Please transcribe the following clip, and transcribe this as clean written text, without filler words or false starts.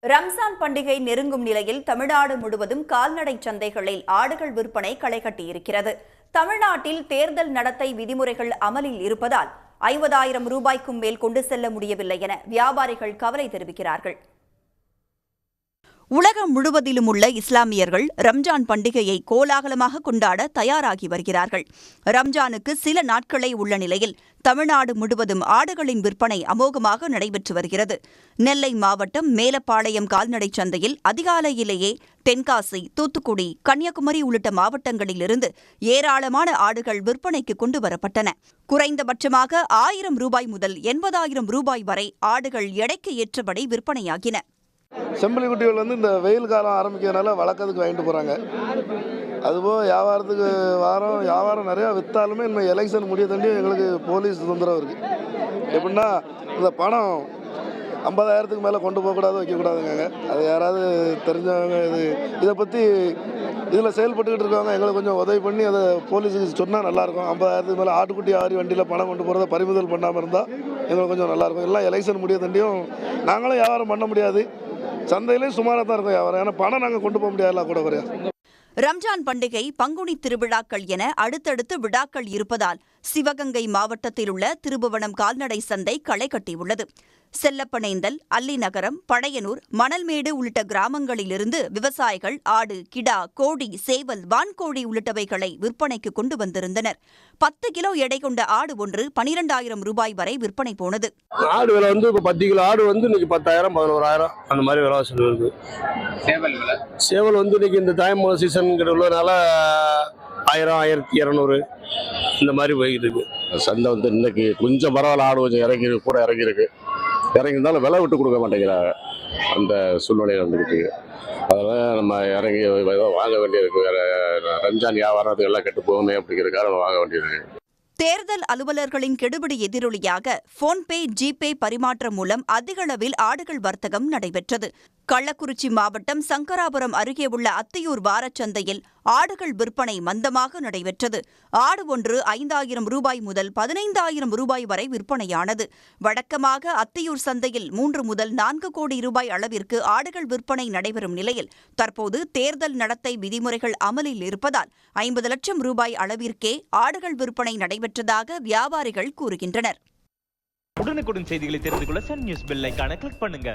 ரம்ஜான் பண்டிகை நெருங்கும் நிலையில் தமிழ்நாடு முழுவதும் கால்நடை சந்தைகளில் ஆடுகள் விற்பனை களை கட்டியிருக்கிறது. தமிழ்நாட்டில் தேர்தல் நடத்தை விதிமுறைகள் அமலில் இருப்பதால் 50,000 ரூபாய்க்கும் மேல் கொண்டு செல்ல முடியவில்லை என வியாபாரிகள் கவலை தெரிவிக்கிறார்கள். உலகம் முழுவதிலும் உள்ள இஸ்லாமியர்கள் ரம்ஜான் பண்டிகையை கோலாகலமாக கொண்டாட தயாராகி வருகிறார்கள். ரம்ஜானுக்கு சில நாட்களே உள்ள நிலையில் தமிழ்நாடு முழுவதும் ஆடுகளின் விற்பனை அமோகமாக நடைபெற்று வருகிறது. நெல்லை மாவட்டம் மேலப்பாளையம் கால்நடை சந்தையில் அதிகாலையிலேயே தென்காசி, தூத்துக்குடி, கன்னியாகுமரி உள்ளிட்ட மாவட்டங்களிலிருந்து ஏராளமான ஆடுகள் விற்பனைக்கு கொண்டு வரப்பட்டன. குறைந்தபட்சமாக 1000 ரூபாய் முதல் 80,000 ரூபாய் வரை ஆடுகள் எடைக்கு ஏற்றபடி விற்பனையாகின. செம்பிளி குட்டிகள் இந்த வெயில் காலம் ஆரம்பிக்கிறதுனால வளர்க்கறதுக்கு வாங்கிட்டு போகிறாங்க. அதுபோக வியாபாரத்துக்கு வியாபாரம் நிறையா விற்றாலுமே இன்னும் எலெக்ஷன் முடிய தண்டியும் எங்களுக்கு போலீஸ் தொந்தரவு இருக்குது. எப்படின்னா இந்த பணம் 50,000க்கு மேலே கொண்டு போகக்கூடாது, வைக்கக்கூடாதுங்க. அது யாராவது தெரிஞ்சவங்க இதை பற்றி இதில் செயல்பட்டுக்கிட்டு இருக்கவங்க எங்களுக்கு கொஞ்சம் உதவி பண்ணி அதை போலீஸுக்கு சொன்னால் நல்லாயிருக்கும். 50,000க்கு மேலே ஆட்டுக்குட்டி ஆரி வண்டியில் பணம் கொண்டு போகிறத பறிமுதல் பண்ணாமல் இருந்தால் எங்களுக்கு கொஞ்சம் நல்லாயிருக்கும். எல்லாம் எலெக்ஷன் முடிய தண்டியும் நாங்களும் வியாபாரம் பண்ண முடியாது. சந்தையிலையும் சுமாராக தான் இருக்கும் வியாபாரம். ஏன்னா பணம் நாங்கள் கொண்டு போக முடியாதுல கூட குறையா. ரம்ஜான் பண்டிகை, பங்குனி திருவிழாக்கள் என அடுத்தடுத்து விழாக்கள் இருப்பதால் சிவகங்கை மாவட்டத்தில் உள்ள திருபுவனம் கால்நடை சந்தை களை கட்டியுள்ளது. செல்லப்பனேந்தல், அல்லிநகரம், பழையனூர், மணல்மேடு உள்ளிட்ட கிராமங்களிலிருந்து விவசாயிகள் ஆடு, கிடா, கோழி, சேவல், வான்கோழி உள்ளிட்டவைகளை விற்பனைக்கு கொண்டு வந்திருந்தனர். 10 கிலோ எடை கொண்ட ஆடு ஒன்று 12,000 ரூபாய் வரை விற்பனை போனது. ஆடு விலை இப்போ 10 கிலோ ஆடு இன்னைக்கு 10,000, 11,000 அந்த மாதிரி விலை சொல்லுது. சேவல் இன்னைக்கு இந்த டைம் சீசன்ங்கிறதுனால 1000, 1200 இந்த மாதிரி போய்கிட்டு இருக்கு. சந்தை இன்னைக்கு கொஞ்சம் பரவாயில்ல, ஆடு கொஞ்சம் இறங்கியிருக்கு. இறங்கியிருந்தாலும் விலை விட்டு கொடுக்க மாட்டேங்கிறாங்க. அந்த சூழ்நிலையில் வந்துக்கிட்டு அதெல்லாம் நம்ம இறங்கி வாங்க வேண்டியிருக்கு. வேற ரம்ஜான் வியாபாரத்துக்கு எல்லாம் கெட்டு போகணும் அப்படிங்கிறதுக்காக நம்ம வாங்க வேண்டியிருக்கு. தேர்தல் அலுவலர்களின் கெடுபிடி எதிரொலியாக போன்பே, ஜிபே பரிமாற்றம் மூலம் அதிகளவில் ஆடுகள் வர்த்தகம் நடைபெற்றது. கள்ளக்குறிச்சி மாவட்டம் சங்கராபுரம் அருகே உள்ள அத்தியூர் வாரச்சந்தையில் ஆடுகள் விற்பனை மந்தமாக நடைபெற்றது. ஆடு ஒன்று 5,000 ரூபாய் முதல் 15,000 ரூபாய் வரை விற்பனையானது. வழக்கமாக அத்தியூர் சந்தையில் 3 முதல் 4 கோடி ரூபாய் அளவிற்கு ஆடுகள் விற்பனை நடைபெறும் நிலையில் தற்போது தேர்தல் நடத்தை விதிமுறைகள் அமலில் இருப்பதால் 50 லட்சம் ரூபாய் அளவிற்கே ஆடுகள் விற்பனை நடைபெற்றதாக வியாபாரிகள் கூறுகின்றனர். உடனுக்குடன் செய்திகளை தெரிந்து கொள்ள சன் நியூஸ் பெல் ஐகானை கிளிக் பண்ணுங்க.